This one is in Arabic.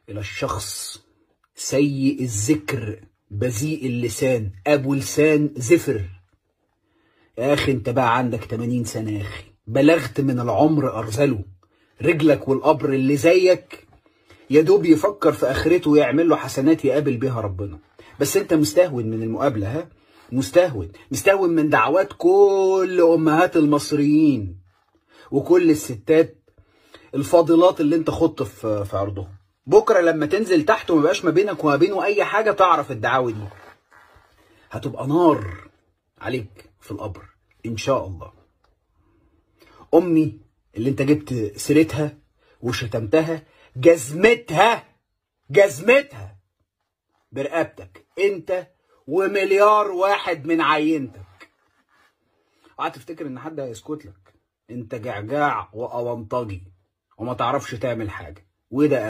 إلى الشخص سيء الذكر بذيء اللسان أبو لسان زفر. يا أخي أنت بقى عندك 80 سنة يا أخي، بلغت من العمر أرذله، رجلك والقبر اللي زيك يا دوب يفكر في آخرته ويعمل له حسنات يقابل بيها ربنا. بس أنت مستهون من المقابلة، ها؟ مستهون من دعوات كل أمهات المصريين وكل الستات الفاضلات اللي أنت خضت في عرضهم. بكرة لما تنزل تحت ومبقاش ما بينك وما بينه أي حاجة تعرف الدعاوي دي هتبقى نار عليك في القبر إن شاء الله. أمي اللي أنت جبت سيرتها وشتمتها جزمتها برقبتك أنت ومليار واحد من عينتك. تفتكر إن حد هيسكت لك؟ أنت جعجاع وأونطجي وما تعرفش تعمل حاجة، وده